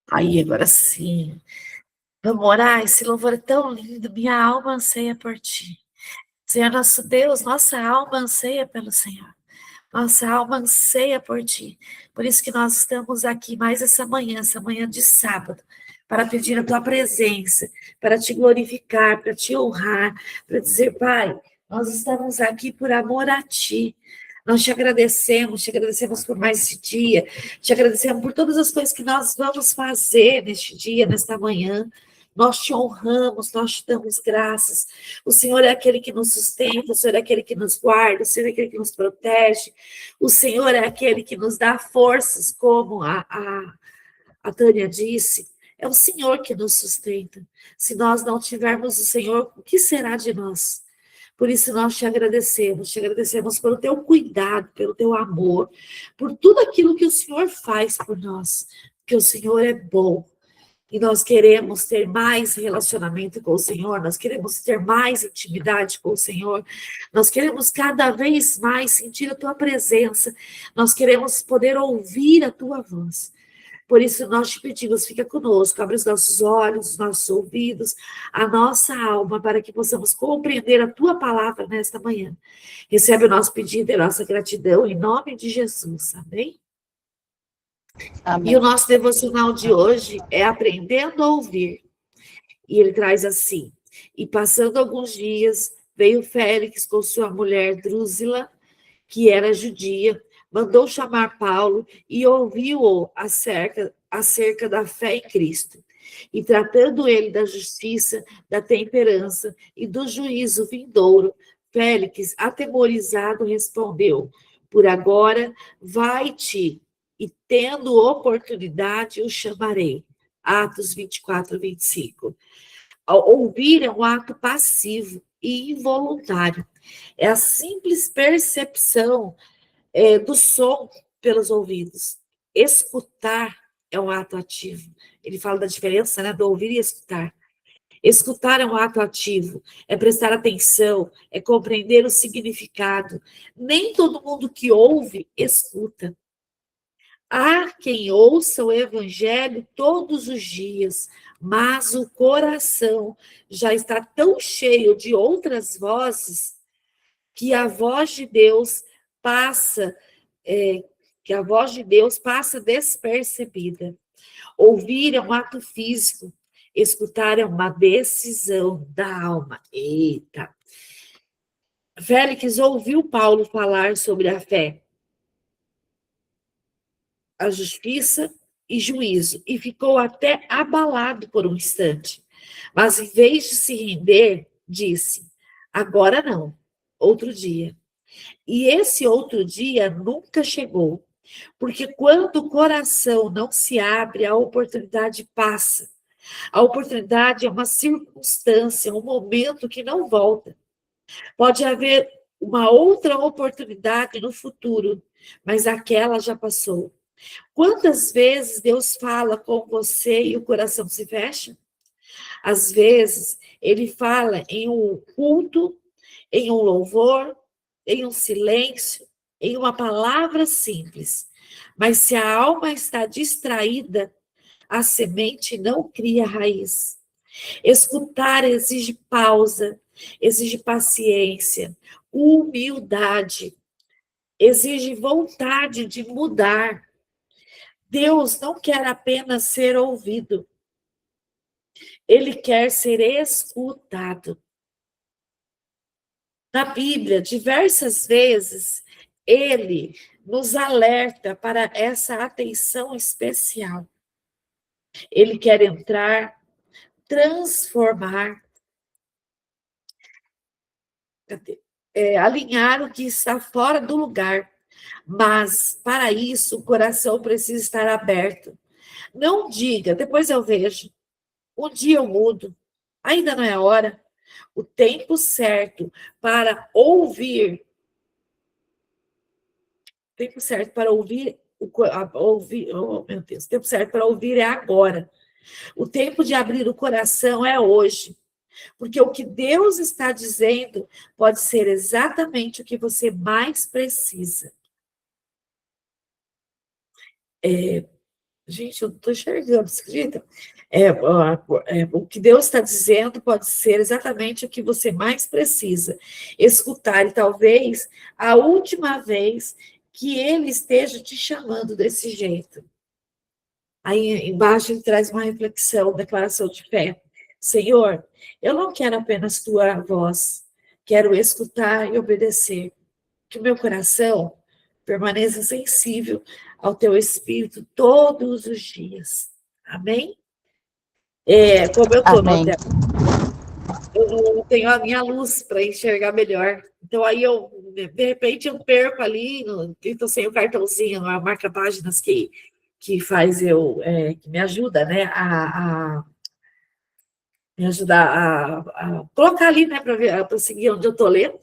Aí, agora sim. Vamos orar? Esse louvor é tão lindo. Minha alma anseia por ti. Senhor, nosso Deus, nossa alma anseia pelo Senhor. Nossa alma anseia por ti. Por isso que nós estamos aqui mais essa manhã de sábado, para pedir a tua presença, para te glorificar, para te honrar, para dizer, Pai, nós estamos aqui por amor a ti. Nós te agradecemos por mais esse dia, te agradecemos por todas as coisas que nós vamos fazer neste dia, nesta manhã. Nós te honramos, nós te damos graças. O Senhor é aquele que nos sustenta, o Senhor é aquele que nos guarda, o Senhor é aquele que nos protege, o Senhor é aquele que nos dá forças, como a Tânia disse. É o Senhor que nos sustenta. Se nós não tivermos o Senhor, o que será de nós? Por isso nós te agradecemos pelo teu cuidado, pelo teu amor, por tudo aquilo que o Senhor faz por nós, porque o Senhor é bom. E nós queremos ter mais relacionamento com o Senhor, nós queremos ter mais intimidade com o Senhor, nós queremos cada vez mais sentir a tua presença, nós queremos poder ouvir a tua voz. Por isso nós te pedimos, fica conosco, abre os nossos olhos, os nossos ouvidos, a nossa alma, para que possamos compreender a tua palavra nesta manhã. Recebe o nosso pedido e a nossa gratidão, em nome de Jesus, amém? Amém. E o nosso devocional de hoje é Aprendendo a Ouvir. E ele traz assim: e passando alguns dias, veio Félix com sua mulher Drúzila, que era judia, mandou chamar Paulo e ouviu-o acerca da fé em Cristo. E tratando ele da justiça, da temperança e do juízo vindouro, Félix, atemorizado, respondeu: por agora, vai-te, e tendo oportunidade, o chamarei. Atos 24, 25. Ouvir é um ato passivo e involuntário. É a simples percepção do som pelos ouvidos. Escutar é um ato ativo. Ele fala da diferença, né, do ouvir e escutar. Escutar é um ato ativo, é prestar atenção, é compreender o significado. Nem todo mundo que ouve, escuta. Há quem ouça o evangelho todos os dias, mas o coração já está tão cheio de outras vozes que a voz de Deus passa despercebida. Ouvir é um ato físico, escutar é uma decisão da alma. Eita! Félix ouviu Paulo falar sobre a fé, a justiça e juízo, e ficou até abalado por um instante. Mas, em vez de se render, disse: agora não, outro dia. E esse outro dia nunca chegou, porque quando o coração não se abre, a oportunidade passa. A oportunidade é uma circunstância, um momento que não volta. Pode haver uma outra oportunidade no futuro, mas aquela já passou. Quantas vezes Deus fala com você e o coração se fecha? Às vezes, ele fala em um culto, em um louvor, em um silêncio, em uma palavra simples. Mas se a alma está distraída, a semente não cria raiz. Escutar exige pausa, exige paciência, humildade, exige vontade de mudar. Deus não quer apenas ser ouvido, ele quer ser escutado. Na Bíblia, diversas vezes, ele nos alerta para essa atenção especial. Ele quer entrar, transformar, alinhar o que está fora do lugar. Mas, para isso, o coração precisa estar aberto. Não diga, depois eu vejo. Um dia eu mudo. Ainda não é a hora. O tempo certo para ouvir. O tempo certo para ouvir, oh meu Deus, o tempo certo para ouvir é agora. O tempo de abrir o coração é hoje. Porque o que Deus está dizendo pode ser exatamente o que você mais precisa. Gente, eu não estou enxergando, você acredita? O que Deus está dizendo pode ser exatamente o que você mais precisa escutar, e talvez a última vez que Ele esteja te chamando desse jeito. Aí embaixo ele traz uma reflexão, declaração de fé. Senhor, eu não quero apenas tua voz, quero escutar e obedecer. Que o meu coração permaneça sensível ao teu espírito todos os dias. Amém? Como eu estou no Amém. hotel, eu não tenho a minha luz para enxergar melhor. Então, aí eu, de repente, eu perco ali, estou sem o cartãozinho, a marca páginas que faz que me ajuda, né, me ajudar a colocar ali, né, para seguir onde eu estou lendo,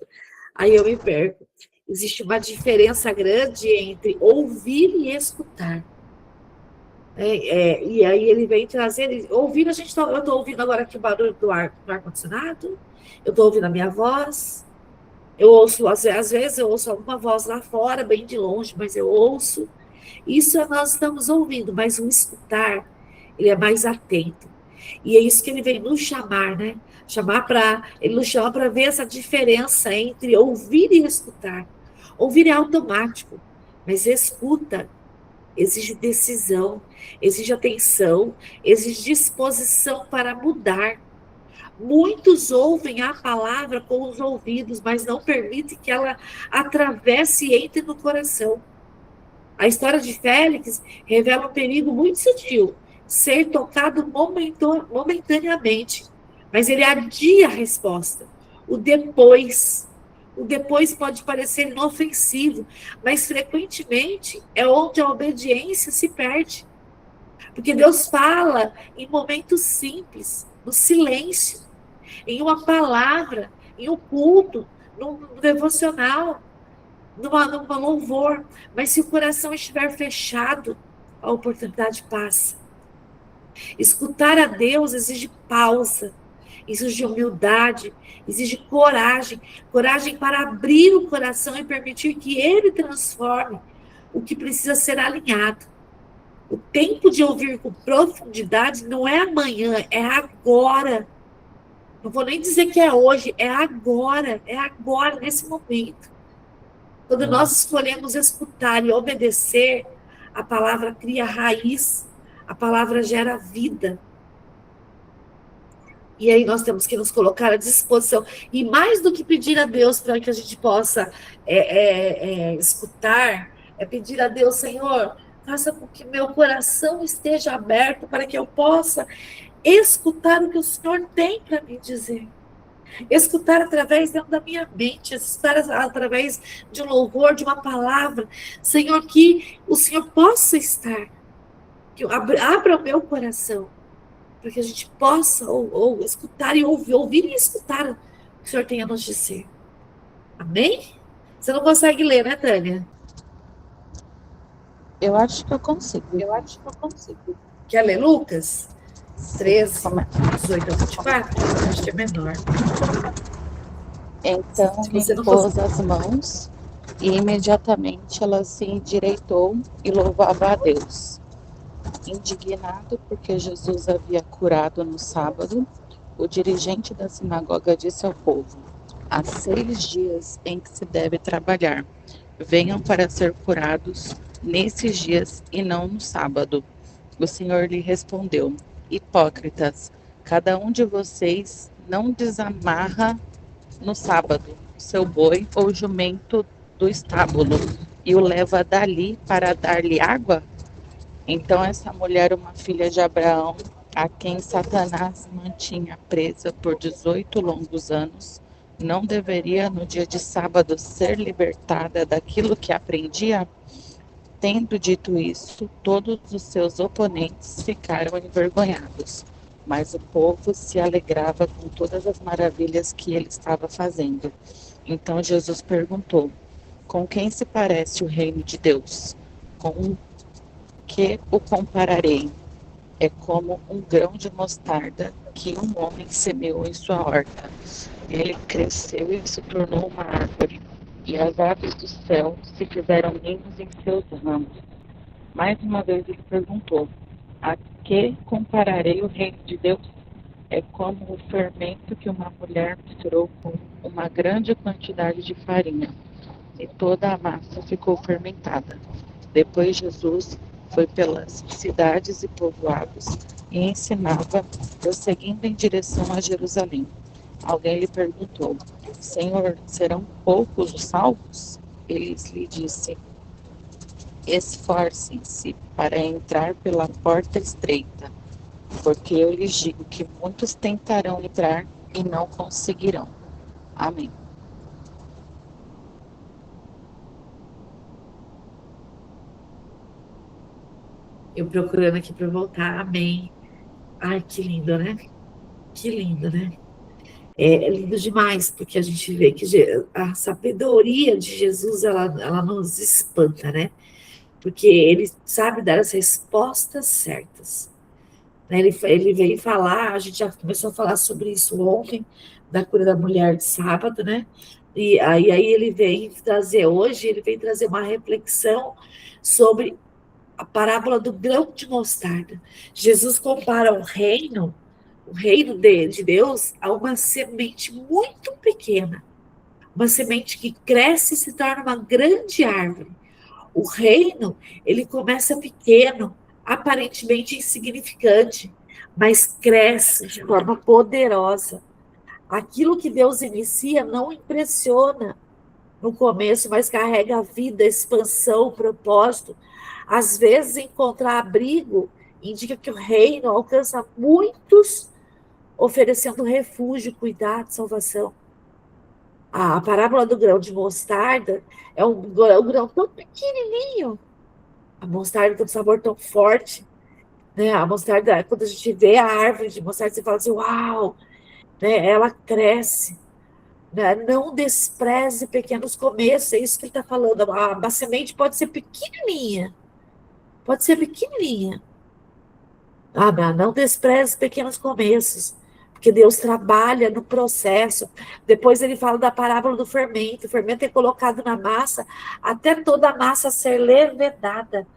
aí eu me perco. Existe uma diferença grande entre ouvir e escutar. E aí ele vem trazendo, ouvir, eu estou ouvindo agora aqui o barulho do ar-condicionado, eu estou ouvindo a minha voz, eu ouço, às vezes eu ouço alguma voz lá fora, bem de longe, mas eu ouço. Isso nós estamos ouvindo, mas o escutar, ele é mais atento. E é isso que ele vem nos chamar, né? Ele nos chama para ver essa diferença entre ouvir e escutar. Ouvir é automático, mas escuta exige decisão, exige atenção, exige disposição para mudar. Muitos ouvem a palavra com os ouvidos, mas não permitem que ela atravesse e entre no coração. A história de Félix revela um perigo muito sutil, ser tocado momentaneamente, mas ele adia a resposta. O depois. O depois pode parecer inofensivo, mas frequentemente é onde a obediência se perde. Porque Deus fala em momentos simples, no silêncio, em uma palavra, em um culto, num devocional, numa louvor. Mas se o coração estiver fechado, a oportunidade passa. Escutar a Deus exige pausa, exige humildade, exige coragem, coragem para abrir o coração e permitir que Ele transforme o que precisa ser alinhado. O tempo de ouvir com profundidade não é amanhã, é agora. Não vou nem dizer que é hoje, é agora, nesse momento. Quando nós escolhemos escutar e obedecer, a palavra cria raiz, a palavra gera vida. E aí nós temos que nos colocar à disposição. E mais do que pedir a Deus para que a gente possa escutar, é pedir a Deus, Senhor, faça com que meu coração esteja aberto para que eu possa escutar o que o Senhor tem para me dizer. Escutar através da minha mente, escutar através de um louvor, de uma palavra. Senhor, que o Senhor possa estar, que abra o meu coração, para que a gente possa ou escutar e ouvir e escutar o que o Senhor tem a nos dizer. Amém? Você não consegue ler, né, Tânia? Eu acho que eu consigo. Quer ler Lucas Sim. 13, 18 a 24? Acho que é menor. Então Se lhe você não impôs conseguir. as mãos e imediatamente ela se endireitou e louvava a Deus. Indignado porque Jesus havia curado no sábado, o dirigente da sinagoga disse ao povo: há 6 dias em que se deve trabalhar. Venham para ser curados nesses dias e não no sábado. O Senhor lhe respondeu: hipócritas, cada um de vocês não desamarra no sábado seu boi ou jumento do estábulo e o leva dali para dar-lhe água? Então essa mulher, uma filha de Abraão, a quem Satanás mantinha presa por 18 longos anos, não deveria no dia de sábado ser libertada daquilo que aprendia? Tendo dito isso, todos os seus oponentes ficaram envergonhados, mas o povo se alegrava com todas as maravilhas que ele estava fazendo. Então Jesus perguntou: com quem se parece o reino de Deus? Com que o compararei? É como um grão de mostarda que um homem semeou em sua horta. Ele cresceu e se tornou uma árvore, e as aves do céu se fizeram ninhos em seus ramos. Mais uma vez ele perguntou: a que compararei o reino de Deus? É como o fermento que uma mulher misturou com uma grande quantidade de farinha, e toda a massa ficou fermentada. Depois Jesus foi pelas cidades e povoados e ensinava, prosseguindo em direção a Jerusalém. Alguém lhe perguntou: Senhor, serão poucos os salvos? Ele lhe disse: esforcem-se para entrar pela porta estreita, porque eu lhes digo que muitos tentarão entrar e não conseguirão. Amém. Eu procurando aqui para voltar. Amém. Ai, que lindo, né? Que lindo, né? É lindo demais, porque a gente vê que a sabedoria de Jesus, ela nos espanta, né? Porque ele sabe dar as respostas certas. Né? Ele veio falar, a gente já começou a falar sobre isso ontem, da cura da mulher de sábado, né? E aí ele vem trazer hoje, ele vem trazer uma reflexão sobre a parábola do grão de mostarda. Jesus compara o reino de Deus, a uma semente muito pequena, uma semente que cresce e se torna uma grande árvore. O reino, ele começa pequeno, aparentemente insignificante, mas cresce de forma poderosa. Aquilo que Deus inicia não impressiona no começo, mas carrega vida, expansão, propósito. Às vezes, encontrar abrigo indica que o reino alcança muitos, oferecendo refúgio, cuidado, salvação. A parábola do grão de mostarda é um grão tão pequenininho. A mostarda tem um sabor tão forte, né? A mostarda, quando a gente vê a árvore de mostarda, você fala assim, uau, né? Ela cresce, né? Não despreze pequenos começos, é isso que ele está falando. A semente pode ser pequenininha, pode ser pequenininha. Ah, não despreze pequenos começos, porque Deus trabalha no processo. Depois ele fala da parábola do fermento. O fermento é colocado na massa até toda a massa ser levedada.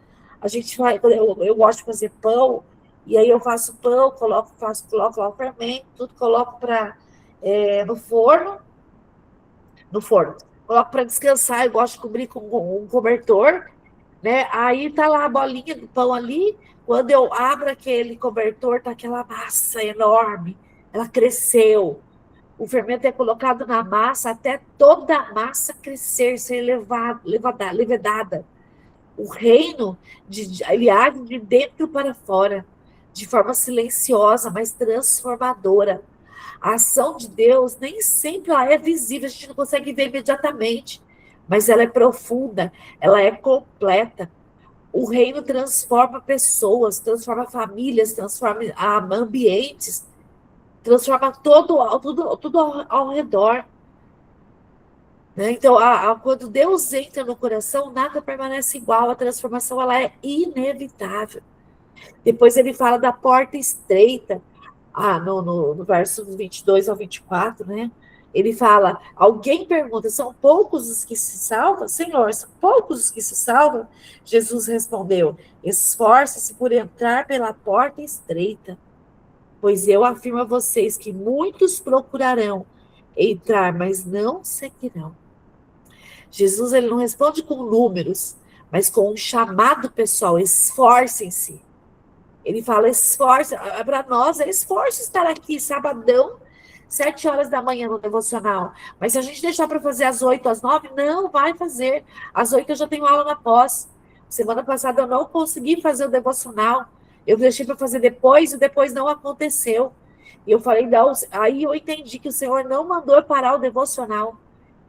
A gente vai, eu gosto de fazer pão, e aí eu faço pão, coloco lá o fermento, tudo coloco no forno. Coloco para descansar, eu gosto de cobrir com um cobertor, né? Aí tá lá a bolinha do pão ali. Quando eu abro aquele cobertor, tá aquela massa enorme. Ela cresceu. O fermento é colocado na massa até toda a massa crescer, ser levedada. O reino, ele age de dentro para fora, de forma silenciosa, mas transformadora. A ação de Deus nem sempre ela é visível, a gente não consegue ver imediatamente, mas ela é profunda, ela é completa. O reino transforma pessoas, transforma famílias, transforma ambientes, transforma tudo ao redor. Né? Então, quando Deus entra no coração, nada permanece igual, a transformação ela é inevitável. Depois ele fala da porta estreita, no verso 22 ao 24, né? Ele fala, alguém pergunta, são poucos os que se salvam? Senhor, são poucos os que se salvam? Jesus respondeu, esforce-se por entrar pela porta estreita, pois eu afirmo a vocês que muitos procurarão entrar, mas não seguirão. Jesus ele não responde com números, mas com um chamado pessoal, esforcem-se. Ele fala, esforço, para nós é esforço estar aqui, sabadão, 7 horas da manhã no devocional. Mas se a gente deixar para fazer às 8, às 9, não vai fazer. Às 8 eu já tenho aula na pós. Semana passada eu não consegui fazer o devocional. Eu deixei para fazer depois e depois não aconteceu. E eu falei, não, aí eu entendi que o Senhor não mandou eu parar o devocional.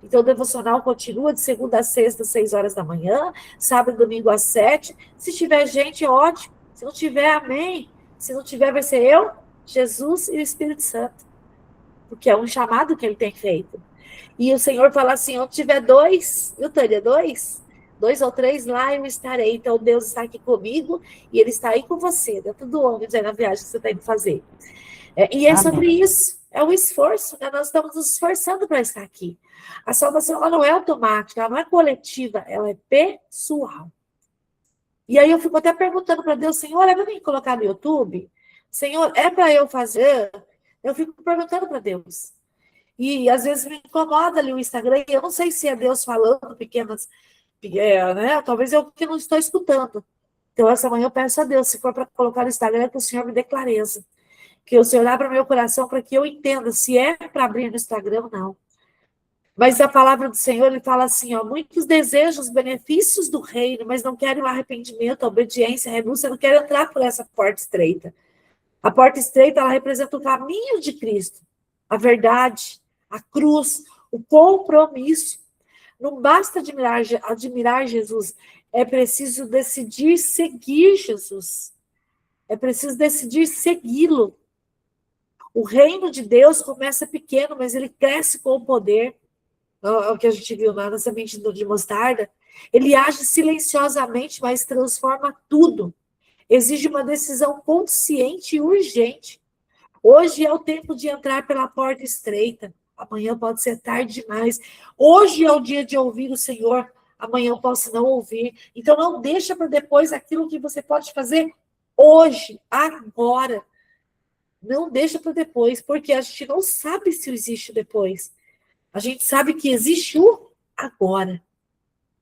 Então, o devocional continua de segunda a sexta, 6 horas da manhã, sábado e domingo às 7. Se tiver gente, ótimo. Se não tiver, amém. Se não tiver, vai ser eu, Jesus e o Espírito Santo. Porque é um chamado que ele tem feito. E o Senhor fala assim, onde tiver dois, viu, Tânia, dois ou três, lá eu estarei. Então, Deus está aqui comigo e ele está aí com você, dentro do ônibus, na viagem que você está indo fazer. E é sobre Amém. isso, é um esforço, né? Nós estamos nos esforçando para estar aqui. A salvação ela não é automática, ela não é coletiva, ela é pessoal. E aí eu fico até perguntando para Deus, Senhor, é para mim colocar no YouTube? Senhor, é para eu fazer? Eu fico perguntando para Deus. E às vezes me incomoda ali o Instagram, e eu não sei se é Deus falando pequenas, né? Talvez eu que não estou escutando. Então, essa manhã eu peço a Deus, se for para colocar no Instagram, que o Senhor me dê clareza. Que o Senhor abra meu coração para que eu entenda se é para abrir no Instagram ou não. Mas a palavra do Senhor, ele fala assim, ó, muitos desejam os benefícios do reino, mas não querem o arrependimento, a obediência, a renúncia, não querem entrar por essa porta estreita. A porta estreita, ela representa o caminho de Cristo, a verdade, a cruz, o compromisso. Não basta admirar Jesus, é preciso decidir seguir Jesus. É preciso decidir segui-lo. O reino de Deus começa pequeno, mas ele cresce com o poder. É o que a gente viu na semente de mostarda. Ele age silenciosamente, mas transforma tudo. Exige uma decisão consciente e urgente. Hoje é o tempo de entrar pela porta estreita. Amanhã pode ser tarde demais. Hoje é o dia de ouvir o Senhor. Amanhã eu posso não ouvir. Então não deixa para depois aquilo que você pode fazer hoje, agora. Não deixa para depois, porque a gente não sabe se existe depois. A gente sabe que existe o agora.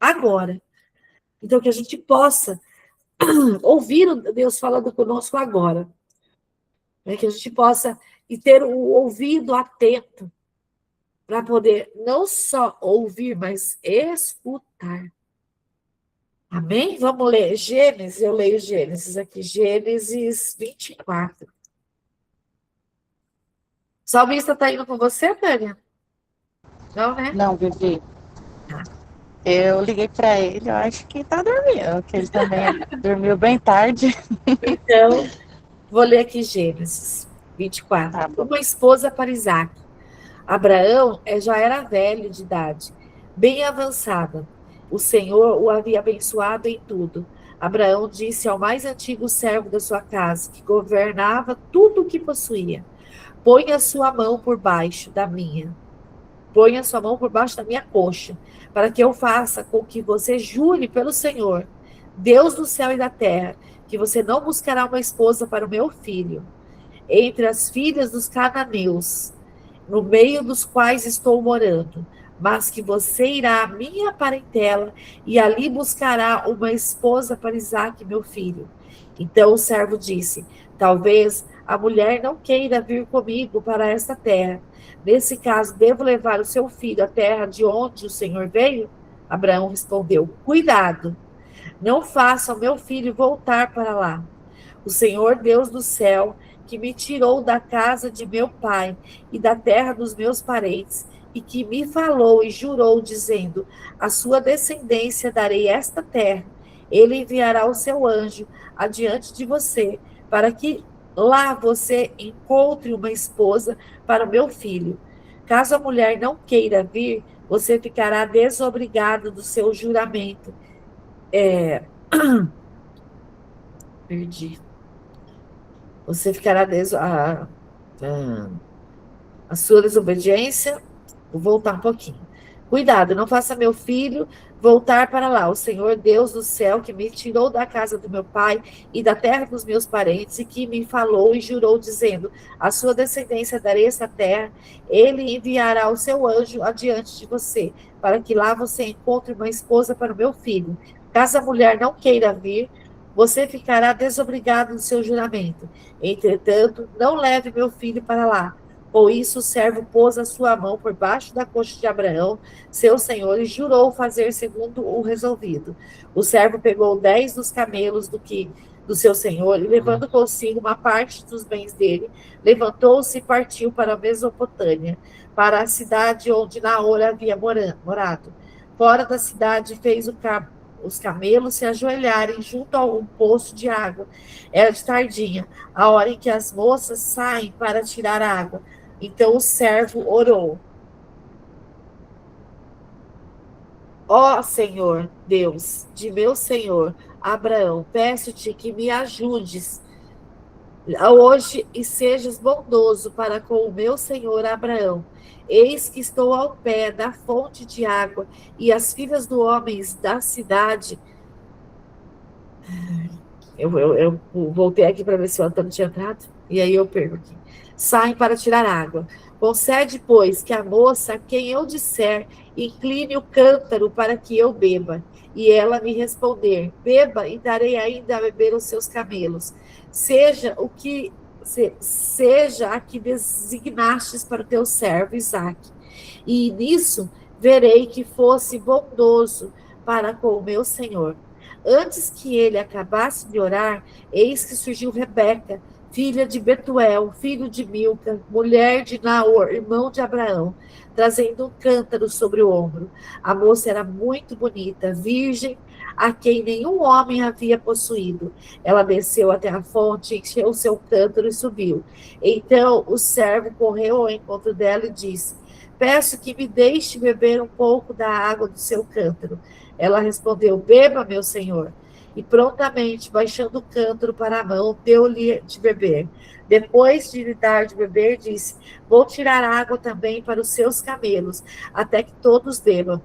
Agora. Então que a gente possa ouvir Deus falando conosco agora. Né? Que a gente possa e ter o ouvido atento para poder não só ouvir, mas escutar. Amém? Vamos ler Gênesis, eu leio Gênesis aqui, Gênesis 24. O salmista está indo com você, Tânia? Não, né? Não, Vivi. Eu liguei para ele, eu acho que tá dormindo, que ele também dormiu bem tarde. Então, vou ler aqui Gênesis 24. Tá bom. Uma esposa para Isaac. Abraão já era velho de idade, bem avançada. O Senhor o havia abençoado em tudo. Abraão disse ao mais antigo servo da sua casa, que governava tudo o que possuía: Ponha sua mão por baixo da minha. Ponha sua mão por baixo da minha coxa, para que eu faça com que você jure pelo Senhor, Deus do céu e da terra, que você não buscará uma esposa para o meu filho, entre as filhas dos cananeus, no meio dos quais estou morando, mas que você irá à minha parentela e ali buscará uma esposa para Isaque, meu filho. Então o servo disse: Talvez a mulher não queira vir comigo para esta terra. Nesse caso, devo levar o seu filho à terra de onde o Senhor veio? Abraão respondeu: Cuidado, não faça o meu filho voltar para lá. O Senhor Deus do céu, que me tirou da casa de meu pai e da terra dos meus parentes, e que me falou e jurou, dizendo: A sua descendência darei esta terra. Ele enviará o seu anjo adiante de você, para que lá você encontre uma esposa para o meu filho. Caso a mulher não queira vir, você ficará desobrigado do seu juramento. Perdi. Você ficará a sua desobediência. Vou voltar um pouquinho. Cuidado, não faça meu filho voltar para lá. O Senhor Deus do céu, que me tirou da casa do meu pai e da terra dos meus parentes, e que me falou e jurou, dizendo: A sua descendência darei essa terra, ele enviará o seu anjo adiante de você, para que lá você encontre uma esposa para o meu filho. Caso a mulher não queira vir, você ficará desobrigado do seu juramento. Entretanto, não leve meu filho para lá. Com isso, o servo pôs a sua mão por baixo da coxa de Abraão, seu senhor, e jurou fazer segundo o resolvido. O servo pegou 10 dos camelos do seu senhor, e levando consigo uma parte dos bens dele, levantou-se e partiu para a Mesopotâmia, para a cidade onde Naor havia morado. Fora da cidade, fez os camelos se ajoelharem junto a um poço de água. Era de tardinha, a hora em que as moças saem para tirar água. Então o servo orou: Ó Senhor, Deus de meu senhor Abraão, peço-te que me ajudes hoje e sejas bondoso para com o meu senhor Abraão. Eis que estou ao pé da fonte de água, e as filhas do homem da cidade Eu voltei aqui para ver se o Antônio tinha entrado, e aí eu perguntei. Saem para tirar água. Concede, pois, que a moça, a quem eu disser, incline o cântaro para que eu beba. E ela me responder: beba, e darei ainda a beber os seus camelos. Seja o que seja a que designastes para o teu servo Isaque. E nisso verei que fosse bondoso para com o meu senhor. Antes que ele acabasse de orar, eis que surgiu Rebeca, filha de Betuel, filho de Milca, mulher de Naor, irmão de Abraão, trazendo um cântaro sobre o ombro. A moça era muito bonita, virgem, a quem nenhum homem havia possuído. Ela desceu até a fonte, encheu o seu cântaro e subiu. Então o servo correu ao encontro dela e disse: peço que me deixe beber um pouco da água do seu cântaro. Ela respondeu: beba, meu senhor. E prontamente, baixando o cântaro para a mão, deu-lhe de beber. Depois de lhe dar de beber, disse: vou tirar água também para os seus camelos, até que todos bebam.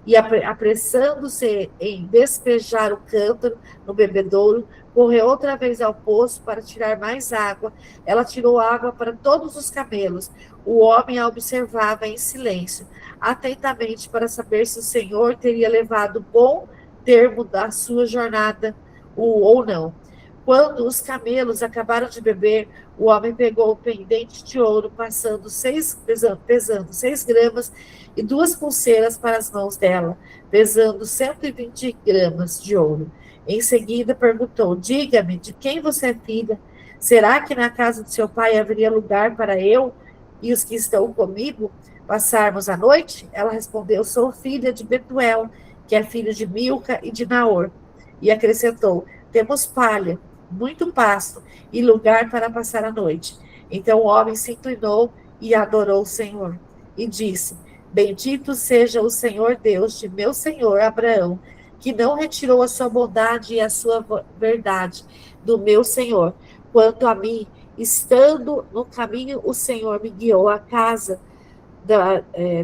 E apressando-se em despejar o cântaro no bebedouro, correu outra vez ao poço para tirar mais água. Ela tirou água para todos os camelos. O homem a observava em silêncio, atentamente para saber se o Senhor teria levado bom termo da sua jornada ou não. Quando os camelos acabaram de beber, o homem pegou o pendente de ouro, pesando 6 gramas, e 2 pulseiras para as mãos dela, pesando 120 gramas de ouro. Em seguida perguntou: diga-me, de quem você é filha? Será que na casa de seu pai haveria lugar para eu e os que estão comigo passarmos a noite? Ela respondeu: sou filha de Betuel, que é filho de Milca e de Naor. E acrescentou: temos palha, muito pasto e lugar para passar a noite. Então o homem se inclinou e adorou o Senhor. E disse: bendito seja o Senhor Deus de meu senhor Abraão, que não retirou a sua bondade e a sua verdade do meu senhor. Quanto a mim, estando no caminho, o Senhor me guiou à casa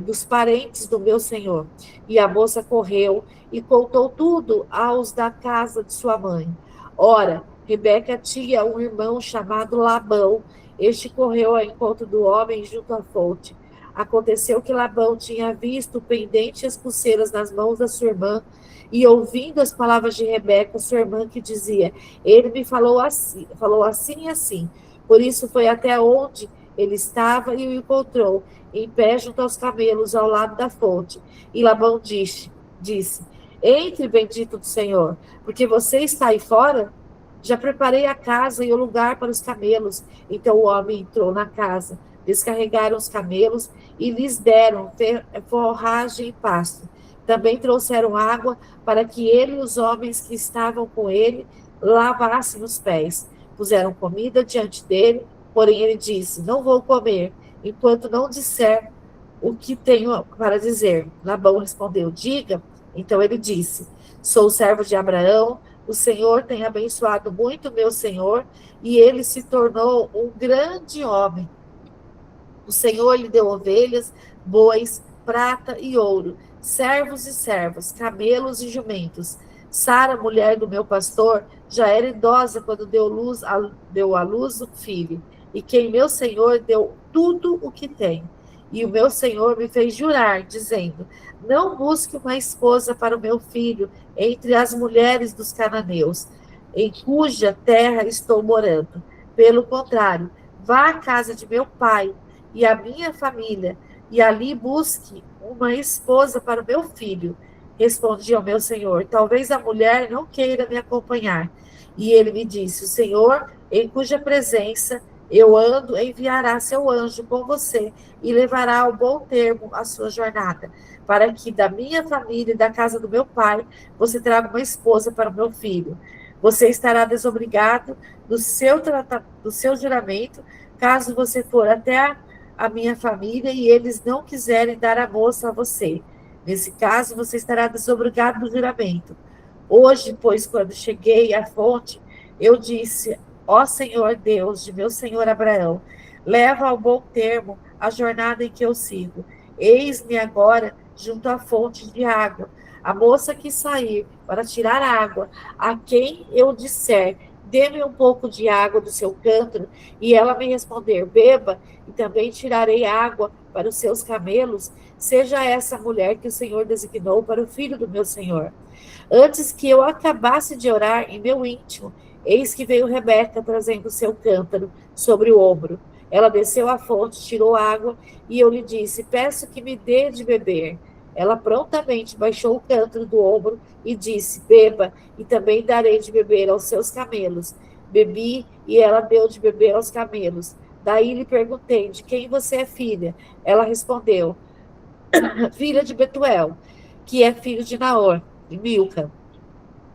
dos parentes do meu senhor. E a moça correu e contou tudo aos da casa de sua mãe. Ora, Rebeca tinha um irmão chamado Labão. Este correu ao encontro do homem junto à fonte. Aconteceu que Labão tinha visto o pendente e as pulseiras nas mãos da sua irmã, e ouvindo as palavras de Rebeca, sua irmã, que dizia: ele me falou assim e assim. Por isso foi até onde ele estava e o encontrou, em pé junto aos camelos, ao lado da fonte. E Labão disse: entre, bendito do Senhor, porque você está aí fora? Já preparei a casa e o lugar para os camelos. Então o homem entrou na casa, descarregaram os camelos e lhes deram forragem e pasto. Também trouxeram água para que ele e os homens que estavam com ele lavassem os pés. Puseram comida diante dele, porém ele disse: não vou comer enquanto não disser o que tenho para dizer. Labão respondeu: diga. Então ele disse: sou servo de Abraão, o Senhor tem abençoado muito meu senhor, e ele se tornou um grande homem. O Senhor lhe deu ovelhas, bois, prata e ouro, servos e servas, camelos e jumentos. Sara, mulher do meu pastor, já era idosa quando deu à luz um filho, e quem meu senhor deu tudo o que tem. E o meu senhor me fez jurar, dizendo: não busque uma esposa para o meu filho entre as mulheres dos cananeus, em cuja terra estou morando. Pelo contrário, vá à casa de meu pai e a minha família, e ali busque uma esposa para o meu filho. Respondi ao meu senhor: talvez a mulher não queira me acompanhar. E ele me disse: o Senhor, em cuja presença eu ando, enviará seu anjo com você e levará ao bom termo a sua jornada, para que da minha família e da casa do meu pai você traga uma esposa para o meu filho. Você estará desobrigado do seu juramento, caso você for até a minha família e eles não quiserem dar a moça a você. Nesse caso, você estará desobrigado do juramento. Hoje, pois, quando cheguei à fonte, eu disse: ó Senhor Deus de meu senhor Abraão, leva ao bom termo a jornada em que eu sigo. Eis-me agora junto à fonte de água. A moça que sair para tirar água, a quem eu disser, dê-me um pouco de água do seu cântaro, e ela me responder, beba, e também tirarei água para os seus camelos, seja essa mulher que o Senhor designou para o filho do meu Senhor. Antes que eu acabasse de orar em meu íntimo, eis que veio Rebeca trazendo seu cântaro sobre o ombro. Ela desceu à fonte, tirou água, e eu lhe disse: peço que me dê de beber. Ela prontamente baixou o cântaro do ombro e disse: beba, e também darei de beber aos seus camelos. Bebi, e ela deu de beber aos camelos. Daí lhe perguntei: de quem você é filha? Ela respondeu: filha de Betuel, que é filho de Naor, de Milca.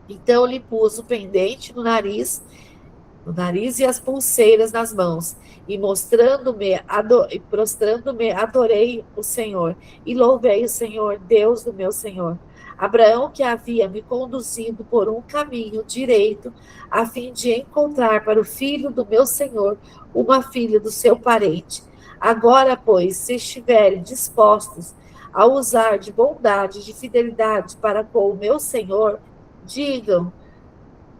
Então lhe pus o pendente no nariz e as pulseiras nas mãos, e prostrando-me, adorei o Senhor, e louvei o Senhor, Deus do meu Senhor. Abraão, que havia me conduzido por um caminho direito, a fim de encontrar para o filho do meu Senhor uma filha do seu parente. Agora, pois, se estiverem dispostos a usar de bondade, de fidelidade para com o meu Senhor, digam,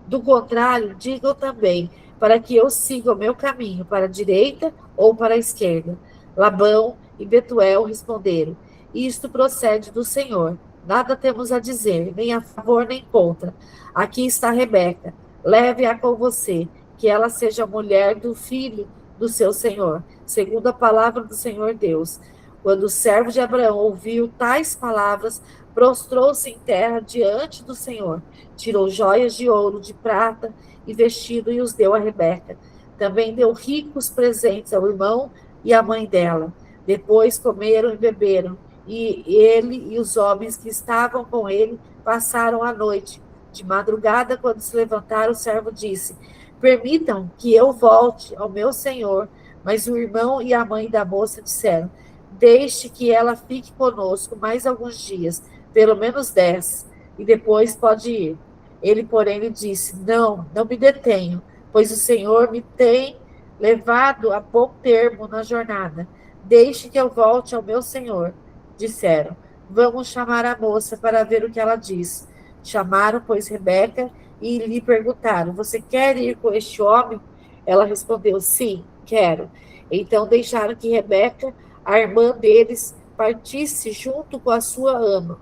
do contrário, digam também, para que eu siga o meu caminho, para a direita ou para a esquerda. Labão e Betuel responderam: isto procede do Senhor. Nada temos a dizer, nem a favor nem contra. Aqui está Rebeca. Leve-a com você, que ela seja mulher do filho do seu Senhor, segundo a palavra do Senhor Deus. Quando o servo de Abraão ouviu tais palavras, prostrou-se em terra diante do Senhor, tirou joias de ouro, de prata e vestido e os deu a Rebeca. Também deu ricos presentes ao irmão e à mãe dela. Depois comeram e beberam, e ele e os homens que estavam com ele passaram a noite. De madrugada, quando se levantaram, o servo disse: permitam que eu volte ao meu senhor. Mas o irmão e a mãe da moça disseram: deixe que ela fique conosco mais alguns dias, pelo menos 10, e depois pode ir. Ele, porém, lhe disse: não, não me detenho, pois o Senhor me tem levado a bom termo na jornada. Deixe que eu volte ao meu Senhor. Disseram: vamos chamar a moça para ver o que ela diz. Chamaram, pois, Rebeca e lhe perguntaram: você quer ir com este homem? Ela respondeu: sim, quero. Então deixaram que Rebeca, a irmã deles, partisse junto com a sua ama,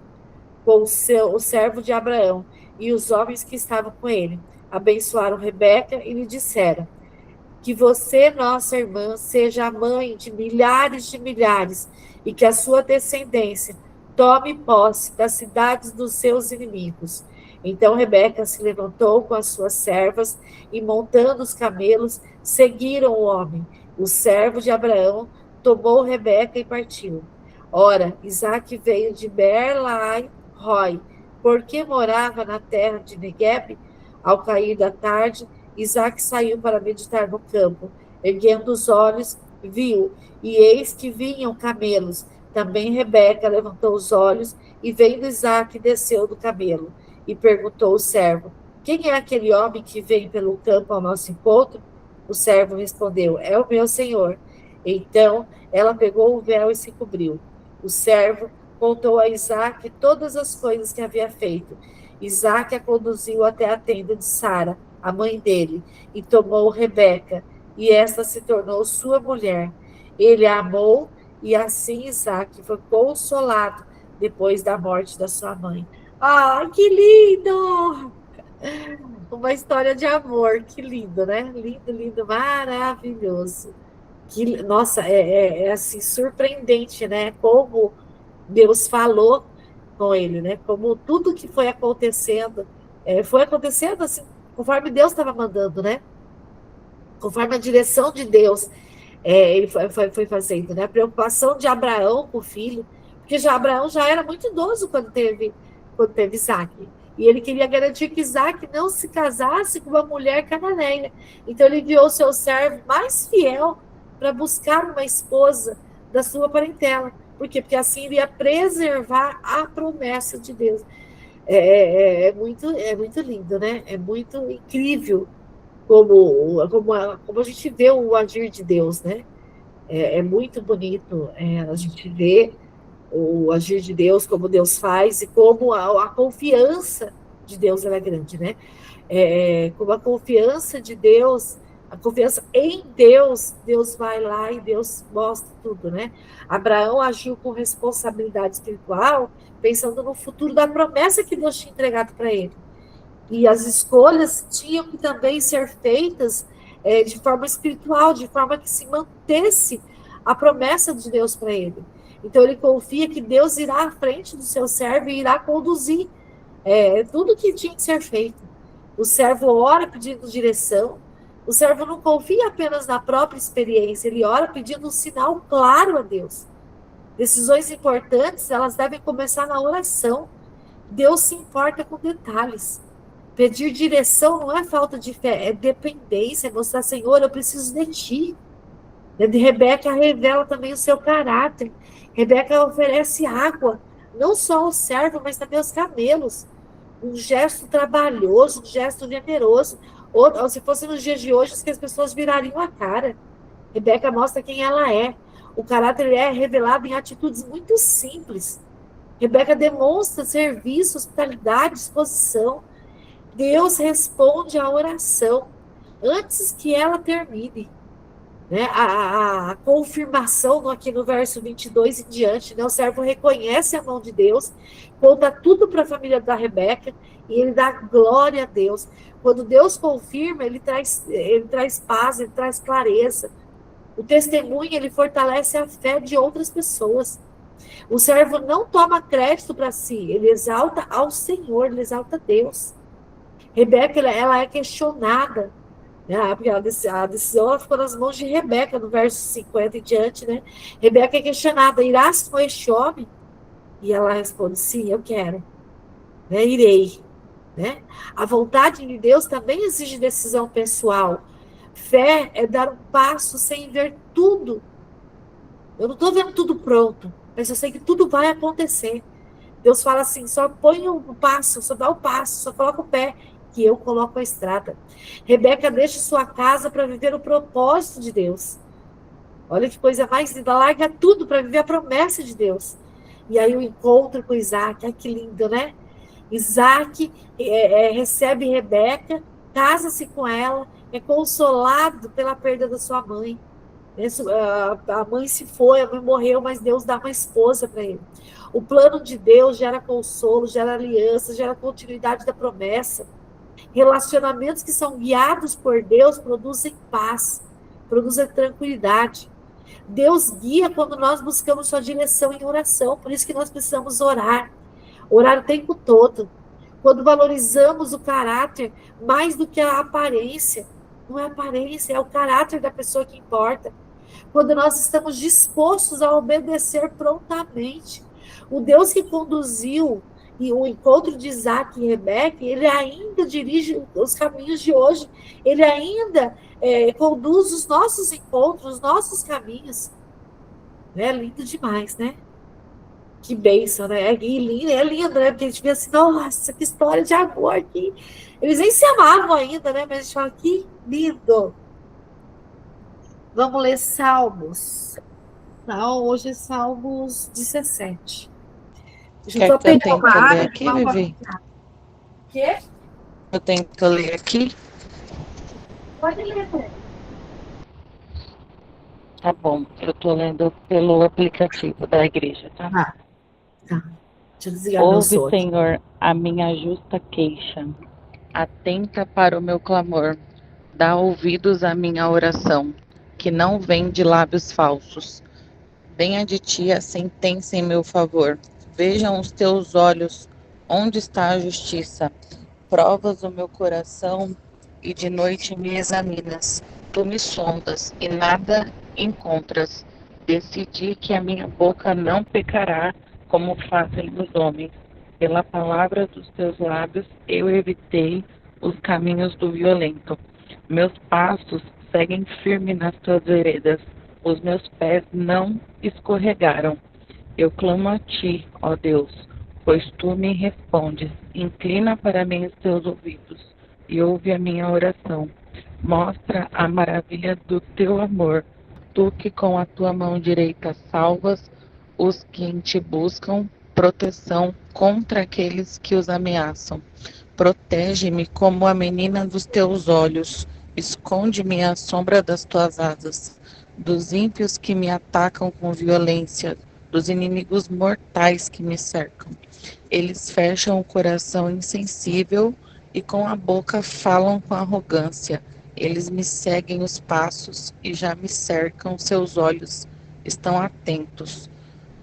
com o servo de Abraão e os homens que estavam com ele. Abençoaram Rebeca e lhe disseram: que você, nossa irmã, seja a mãe de milhares, e que a sua descendência tome posse das cidades dos seus inimigos. Então Rebeca se levantou com as suas servas e, montando os camelos, seguiram o homem. O servo de Abraão tomou Rebeca e partiu. Ora, Isaque veio de Beer-lahai-roi, porque morava na terra de Negueb. Ao cair da tarde, Isaque saiu para meditar no campo. Erguendo os olhos, viu, e eis que vinham camelos. Também Rebeca levantou os olhos e, vendo Isaque, desceu do camelo e perguntou ao servo: quem é aquele homem que vem pelo campo ao nosso encontro? O servo respondeu: é o meu senhor. Então ela pegou o véu e se cobriu. O servo contou a Isaque todas as coisas que havia feito. Isaque a conduziu até a tenda de Sara, a mãe dele, e tomou Rebeca, e esta se tornou sua mulher. Ele a amou, e assim Isaque foi consolado depois da morte da sua mãe. Ai, que lindo! Uma história de amor, que lindo, né? Lindo, lindo, maravilhoso. Nossa, é assim, surpreendente, né? Como Deus falou com ele, né? Como tudo que foi acontecendo assim, conforme Deus estava mandando, né? Conforme a direção de Deus, ele foi fazendo, né? A preocupação de Abraão com o filho, porque Abraão já era muito idoso quando teve Isaac. E ele queria garantir que Isaac não se casasse com uma mulher cananeia. Então ele enviou o seu servo mais fiel para buscar uma esposa da sua parentela. Por quê? Porque assim ele ia preservar a promessa de Deus. É muito lindo, né? É muito incrível como a gente vê o agir de Deus, né? É muito bonito a gente ver o agir de Deus, como Deus faz, e como a confiança de Deus ela é grande, né? Como a confiança de Deus, a confiança em Deus, Deus vai lá e Deus mostra tudo, né? Abraão agiu com responsabilidade espiritual, pensando no futuro da promessa que Deus tinha entregado para ele. E as escolhas tinham que também ser feitas de forma espiritual, de forma que se mantesse a promessa de Deus para ele. Então ele confia que Deus irá à frente do seu servo e irá conduzir tudo que tinha que ser feito. O servo ora pedindo direção, o servo não confia apenas na própria experiência, ele ora pedindo um sinal claro a Deus. Decisões importantes, elas devem começar na oração. Deus se importa com detalhes. Pedir direção não é falta de fé, é dependência, é mostrar, Senhor, eu preciso de ti. Rebeca revela também o seu caráter. Rebeca oferece água, não só ao servo, mas também aos camelos. Um gesto trabalhoso, um gesto generoso. Ou se fosse nos dias de hoje, que as pessoas virariam a cara. Rebeca mostra quem ela é. O caráter é revelado em atitudes muito simples. Rebeca demonstra serviço, hospitalidade, disposição. Deus responde à oração antes que ela termine. Né? A confirmação aqui no verso 22 em diante, né? O servo reconhece a mão de Deus, conta tudo para a família da Rebeca e ele dá glória a Deus. Quando Deus confirma, ele traz paz, ele traz clareza. O testemunho, ele fortalece a fé de outras pessoas. O servo não toma crédito para si, ele exalta ao Senhor, ele exalta a Deus. Rebeca, ela é questionada, né? Porque a decisão ela ficou nas mãos de Rebeca, no verso 50 em diante, né? Rebeca é questionada, irás com este homem? E ela responde, sim, eu quero, né? Irei, né? A vontade de Deus também exige decisão pessoal. Fé é dar um passo sem ver tudo. Eu não estou vendo tudo pronto, mas eu sei que tudo vai acontecer. Deus fala assim, só põe o passo, só dá o passo, só coloca o pé, que eu coloco a estrada. Rebeca deixa sua casa para viver o propósito de Deus. Olha que coisa mais linda, larga tudo para viver a promessa de Deus. E aí o encontro com Isaac, ai que lindo, né? Isaac recebe Rebeca, casa-se com ela, é consolado pela perda da sua mãe. A mãe se foi, a mãe morreu, mas Deus dá uma esposa para ele. O plano de Deus gera consolo, gera aliança, gera continuidade da promessa. Relacionamentos que são guiados por Deus produzem paz, produzem tranquilidade. Deus guia quando nós buscamos sua direção em oração, por isso que nós precisamos orar o tempo todo. Quando valorizamos o caráter mais do que a aparência, não é a aparência, é o caráter da pessoa que importa. Quando nós estamos dispostos a obedecer prontamente. O Deus que conduziu o encontro de Isaac e Rebeca, ele ainda dirige os caminhos de hoje, ele ainda conduz os nossos encontros, os nossos caminhos. É lindo demais, né? Que bênção, né? É lindo, né? Porque a gente vê assim, nossa, que história de amor aqui. Eles nem se amavam ainda, né? Mas a gente fala, que lindo. Vamos ler Salmos. Não, hoje é Salmos 17. Deixa eu Quer só que eu pegar uma tente ler água. aqui, Vivi? O quê? Eu tento ler aqui? Pode ler, né? Tá bom, eu tô lendo pelo aplicativo da igreja, tá? Ah, tá. Deixa eu desligar meu Ouve, som aqui. Senhor, a minha justa queixa. Atenta para o meu clamor. Dá ouvidos à minha oração, que não vem de lábios falsos. Venha de ti a sentença em meu favor. Vejam os teus olhos onde está a justiça. Provas o meu coração e de noite me examinas. Tu me sondas e nada encontras. Decidi que a minha boca não pecará como fazem os homens. Pela palavra dos teus lábios eu evitei os caminhos do violento. Meus passos seguem firme nas tuas veredas. Os meus pés não escorregaram. Eu clamo a ti, ó Deus, pois tu me respondes. Inclina para mim os teus ouvidos e ouve a minha oração. Mostra a maravilha do teu amor, tu que com a tua mão direita salvas os que em ti buscam proteção contra aqueles que os ameaçam. Protege-me como a menina dos teus olhos, esconde-me à sombra das tuas asas, dos ímpios que me atacam com violência, dos inimigos mortais que me cercam. Eles fecham o coração insensível e com a boca falam com arrogância. Eles me seguem os passos e já me cercam, seus olhos estão atentos,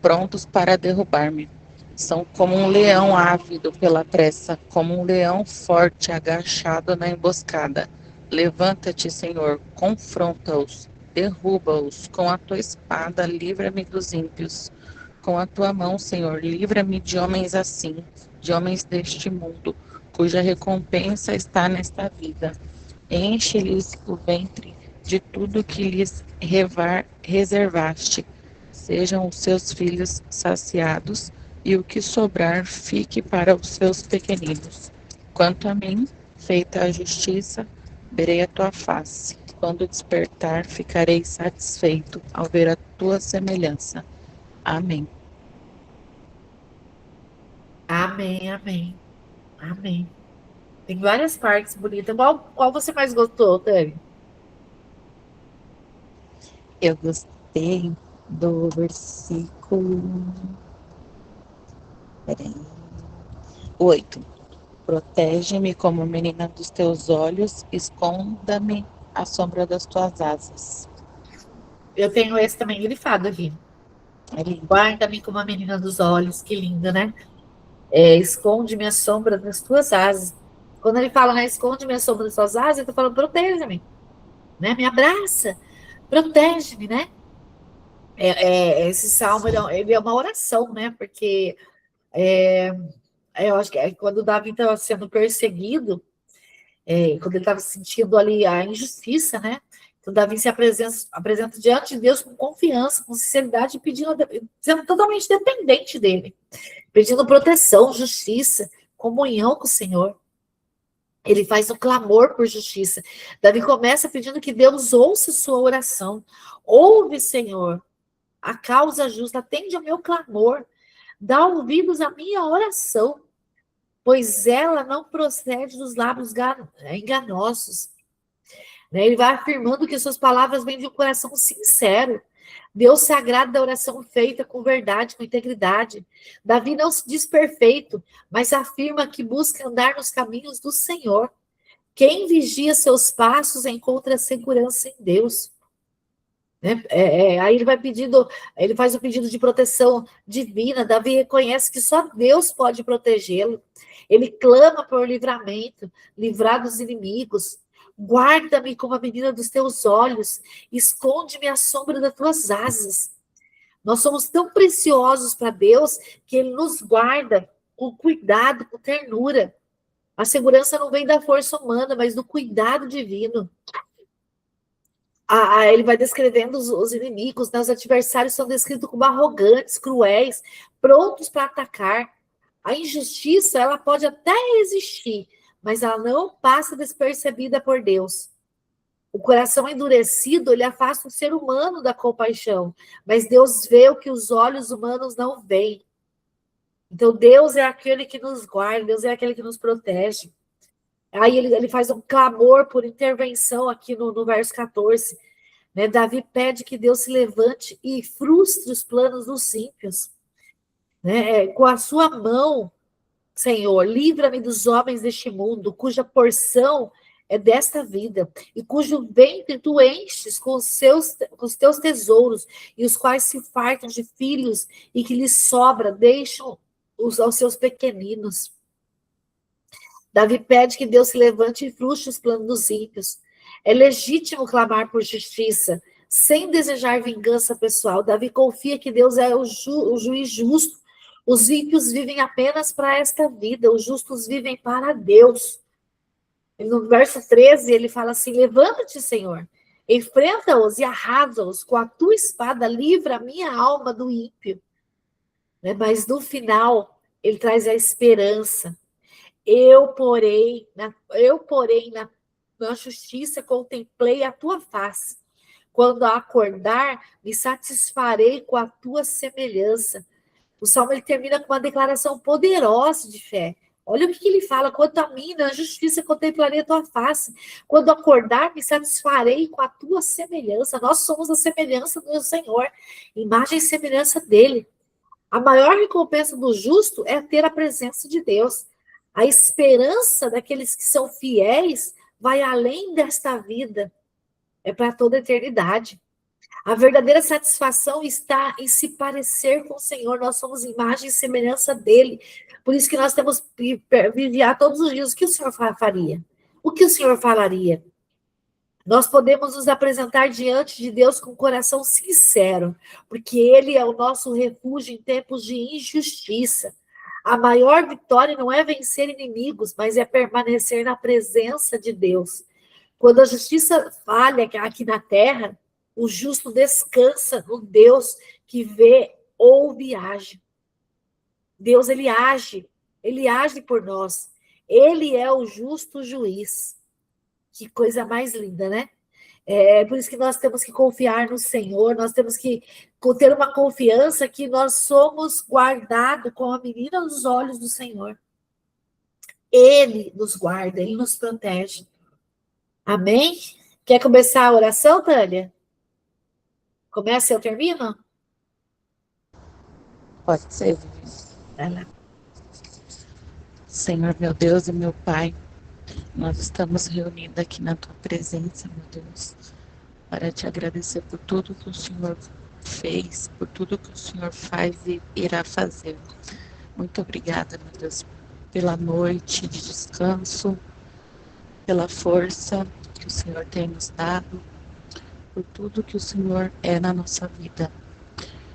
prontos para derrubar-me. São como um leão ávido pela pressa, como um leão forte agachado na emboscada. Levanta-te, Senhor, confronta-os, derruba-os com a tua espada, livra-me dos ímpios. Com a tua mão, Senhor, livra-me de homens assim, de homens deste mundo, cuja recompensa está nesta vida. Enche-lhes o ventre de tudo que lhes reservaste. Sejam os seus filhos saciados, e o que sobrar fique para os seus pequeninos. Quanto a mim, feita a justiça, verei a tua face. Quando despertar, ficarei satisfeito ao ver a tua semelhança. Amém. Amém, amém, amém. Tem várias partes bonitas. Qual você mais gostou, Dani? Eu gostei do versículo. Peraí. 8. Protege-me como menina dos teus olhos, esconda-me à sombra das tuas asas. Eu tenho esse também grifado aqui. É lindo. Guarda-me como a menina dos olhos, que linda, né? Esconde minha sombra nas tuas asas. Quando ele fala, né, esconde minha sombra nas tuas asas, ele está falando, proteja-me, né? Me abraça, protege-me, né? Esse salmo, ele é uma oração, né? Porque eu acho que quando o Davi estava sendo perseguido, quando ele estava sentindo ali a injustiça, né? Então, Davi se apresenta diante de Deus com confiança, com sinceridade, pedindo, sendo totalmente dependente dele, pedindo proteção, justiça, comunhão com o Senhor. Ele faz um clamor por justiça. Davi começa pedindo que Deus ouça sua oração. Ouve, Senhor, a causa justa, atende ao meu clamor, dá ouvidos à minha oração, pois ela não procede dos lábios enganosos. Né? Ele vai afirmando que suas palavras vêm de um coração sincero. Deus se agrada da oração feita com verdade, com integridade. Davi não se diz perfeito, mas afirma que busca andar nos caminhos do Senhor. Quem vigia seus passos encontra segurança em Deus. Né? Aí ele vai pedindo, ele faz o pedido de proteção divina. Davi reconhece que só Deus pode protegê-lo. Ele clama por livramento, livrar dos inimigos. Guarda-me como a menina dos teus olhos, esconde-me à sombra das tuas asas. Nós somos tão preciosos para Deus que Ele nos guarda com cuidado, com ternura. A segurança não vem da força humana, mas do cuidado divino. Ele vai descrevendo os inimigos, né? Os adversários são descritos como arrogantes, cruéis, prontos para atacar. A injustiça, ela pode até existir, mas ela não passa despercebida por Deus. O coração endurecido, ele afasta o ser humano da compaixão, mas Deus vê o que os olhos humanos não veem. Então, Deus é aquele que nos guarda, Deus é aquele que nos protege. Aí ele faz um clamor por intervenção aqui no verso 14. Né? Davi pede que Deus se levante e frustre os planos dos ímpios. Né? Com a sua mão, Senhor, livra-me dos homens deste mundo, cuja porção é desta vida, e cujo ventre tu enches com os teus tesouros, e os quais se fartam de filhos, e que lhes sobra, deixam aos seus pequeninos. Davi pede que Deus se levante e frustre os planos dos ímpios. É legítimo clamar por justiça, sem desejar vingança pessoal. Davi confia que Deus é o juiz justo. Os ímpios vivem apenas para esta vida, os justos vivem para Deus. E no verso 13, ele fala assim: levanta-te, Senhor, enfrenta-os e arrasa-os com a tua espada, livra a minha alma do ímpio. Né? Mas no final, ele traz a esperança. Eu, porém, na justiça contemplei a tua face. Quando acordar, me satisfarei com a tua semelhança. O Salmo ele termina com uma declaração poderosa de fé. Olha o que ele fala: quanto a mim, na justiça contemplarei a tua face. Quando acordar, me satisfarei com a tua semelhança. Nós somos a semelhança do Senhor, imagem e semelhança dele. A maior recompensa do justo é ter a presença de Deus. A esperança daqueles que são fiéis vai além desta vida, é para toda a eternidade. A verdadeira satisfação está em se parecer com o Senhor. Nós somos imagem e semelhança dele. Por isso que nós temos que vigiar todos os dias. O que o Senhor faria? O que o Senhor falaria? Nós podemos nos apresentar diante de Deus com o coração sincero, porque ele é o nosso refúgio em tempos de injustiça. A maior vitória não é vencer inimigos, mas é permanecer na presença de Deus. Quando a justiça falha aqui na terra, o justo descansa no Deus que vê, ouve e age. Deus, ele age por nós. Ele é o justo juiz. Que coisa mais linda, né? É por isso que nós temos que confiar no Senhor, nós temos que ter uma confiança que nós somos guardados com a menina dos olhos do Senhor. Ele nos guarda, ele nos protege. Amém? Quer começar a oração, Tânia? Começa e eu termino? Pode ser. Vai lá. Senhor, meu Deus e meu Pai, nós estamos reunidos aqui na Tua presença, meu Deus, para Te agradecer por tudo que o Senhor fez, por tudo que o Senhor faz e irá fazer. Muito obrigada, meu Deus, pela noite de descanso, pela força que o Senhor tem nos dado, por tudo que o Senhor é na nossa vida.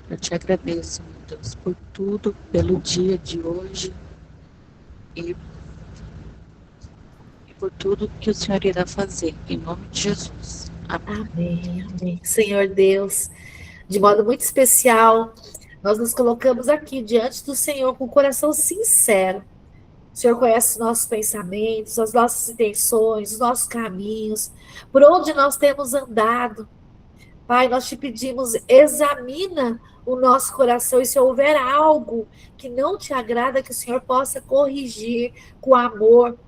Eu Te agradeço, meu Deus, por tudo, pelo dia de hoje e por tudo que o Senhor irá fazer, em nome de Jesus. Amém. Amém, amém. Senhor Deus, de modo muito especial, nós nos colocamos aqui diante do Senhor com o coração sincero. O Senhor conhece os nossos pensamentos, as nossas intenções, os nossos caminhos, por onde nós temos andado. Pai, nós te pedimos, examina o nosso coração e se houver algo que não te agrada, que o Senhor possa corrigir com amor.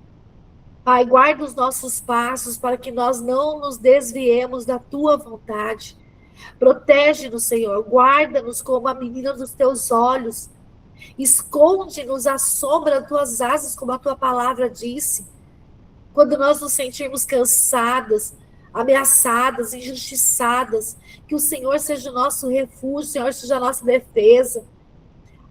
Pai, guarda os nossos passos para que nós não nos desviemos da tua vontade. Protege-nos, Senhor, guarda-nos como a menina dos teus olhos. Esconde-nos à sombra das tuas asas, como a tua palavra disse. Quando nós nos sentirmos cansadas, ameaçadas, injustiçadas, que o Senhor seja o nosso refúgio, o Senhor seja a nossa defesa.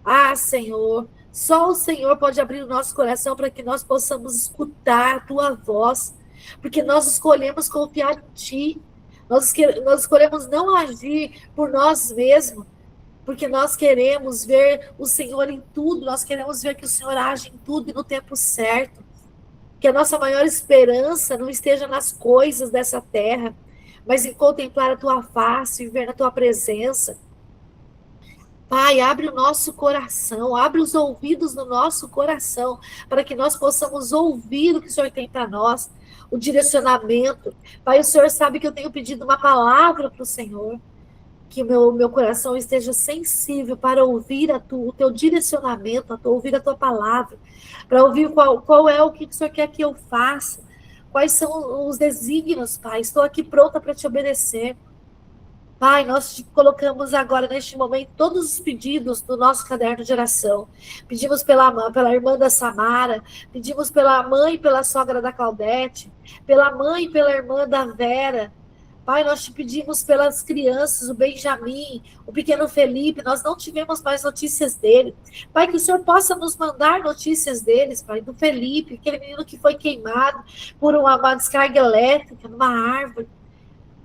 Ah, Senhor, só o Senhor pode abrir o nosso coração para que nós possamos escutar a tua voz, porque nós escolhemos confiar em ti, nós escolhemos não agir por nós mesmos, porque nós queremos ver o Senhor em tudo, nós queremos ver que o Senhor age em tudo e no tempo certo, que a nossa maior esperança não esteja nas coisas dessa terra, mas em contemplar a tua face, viver na tua presença. Pai, abre o nosso coração, abre os ouvidos no nosso coração, para que nós possamos ouvir o que o Senhor tem para nós, o direcionamento. Pai, o Senhor sabe que eu tenho pedido uma palavra para o Senhor, que o meu coração esteja sensível para ouvir o teu direcionamento, ouvir a tua palavra, para ouvir qual é o que o Senhor quer que eu faça, quais são os desígnios, Pai. Estou aqui pronta para te obedecer. Pai, nós te colocamos agora, neste momento, todos os pedidos do nosso caderno de oração. Pedimos pela irmã da Samara, pedimos pela mãe e pela sogra da Claudete, pela mãe e pela irmã da Vera. Pai, nós te pedimos pelas crianças, o Benjamin, o pequeno Felipe, nós não tivemos mais notícias dele. Pai, que o Senhor possa nos mandar notícias deles, Pai, do Felipe, aquele menino que foi queimado por uma descarga elétrica numa árvore.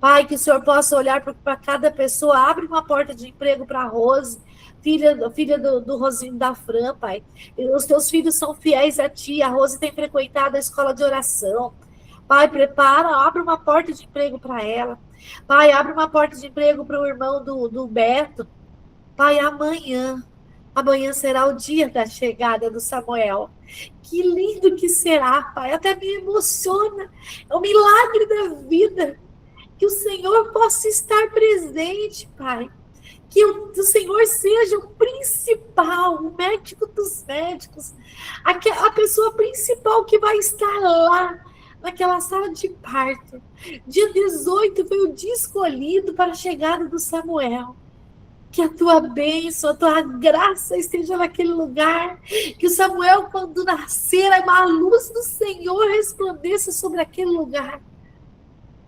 Pai, que o Senhor possa olhar para cada pessoa, abre uma porta de emprego para a Rose, filha do Rosinho da Fran, Pai. Os teus filhos são fiéis a ti, a Rose tem frequentado a escola de oração. Pai, prepara, abre uma porta de emprego para ela. Pai, abre uma porta de emprego para o irmão do Beto. Pai, amanhã será o dia da chegada do Samuel. Que lindo que será, Pai, até me emociona. É um milagre da vida. Que o Senhor possa estar presente, Pai. Que o Senhor seja o principal, o médico dos médicos, a pessoa principal que vai estar lá, naquela sala de parto. Dia 18 foi o dia escolhido para a chegada do Samuel. Que a tua bênção, a tua graça esteja naquele lugar. Que o Samuel, quando nascer, a luz do Senhor resplandeça sobre aquele lugar.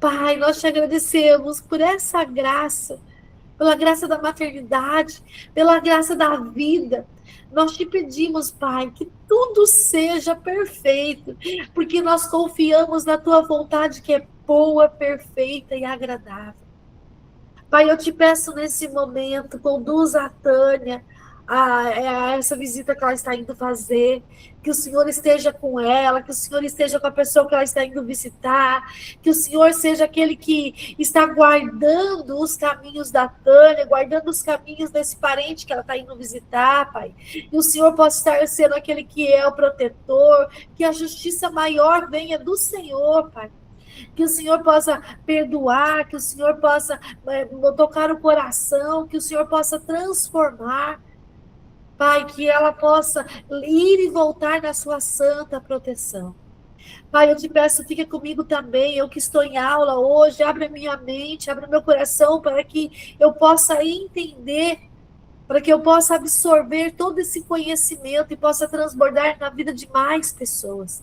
Pai, nós te agradecemos por essa graça, pela graça da maternidade, pela graça da vida. Nós te pedimos, Pai, que tudo seja perfeito, porque nós confiamos na tua vontade que é boa, perfeita e agradável. Pai, eu te peço nesse momento, conduza a Tânia a essa visita que ela está indo fazer, que o Senhor esteja com ela, que o Senhor esteja com a pessoa que ela está indo visitar, que o Senhor seja aquele que está guardando os caminhos da Tânia, guardando os caminhos desse parente que ela está indo visitar, Pai. E o Senhor possa estar sendo aquele que é o protetor, que a justiça maior venha do Senhor, Pai. Que o Senhor possa perdoar, que o Senhor possa tocar o coração, que o Senhor possa transformar, Pai, que ela possa ir e voltar na sua santa proteção. Pai, eu te peço, fica comigo também, eu que estou em aula hoje, abre a minha mente, abre o meu coração para que eu possa entender, para que eu possa absorver todo esse conhecimento e possa transbordar na vida de mais pessoas.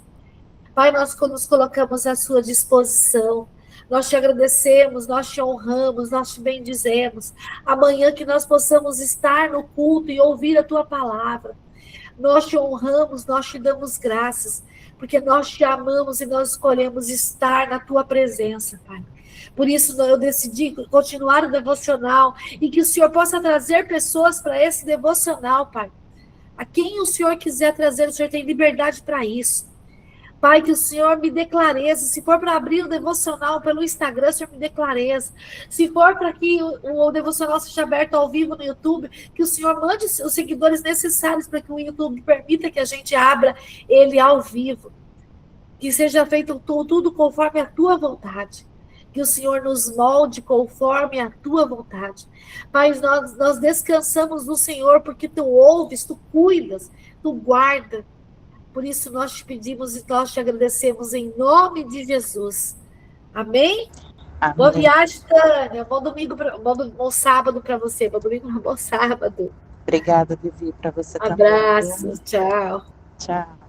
Pai, nós nos colocamos à sua disposição. Nós te agradecemos, nós te honramos, nós te bendizemos. Amanhã que nós possamos estar no culto e ouvir a tua palavra. Nós te honramos, nós te damos graças, porque nós te amamos e nós escolhemos estar na tua presença, Pai. Por isso eu decidi continuar o devocional e que o Senhor possa trazer pessoas para esse devocional, Pai. A quem o Senhor quiser trazer, o Senhor tem liberdade para isso. Pai, que o Senhor me dê clareza. Se for para abrir o devocional pelo Instagram, o Senhor me dê clareza. Se for para que o devocional seja aberto ao vivo no YouTube, que o Senhor mande os seguidores necessários para que o YouTube permita que a gente abra ele ao vivo. Que seja feito tudo conforme a tua vontade. Que o Senhor nos molde conforme a tua vontade. Pai, nós descansamos no Senhor porque tu ouves, tu cuidas, tu guardas. Por isso nós te pedimos e nós te agradecemos em nome de Jesus. Amém? Amém. Boa viagem, Tânia. Bom sábado para você. Bom domingo, bom sábado. Obrigada, Vivi, para você também. Abraço, tchau. Tchau.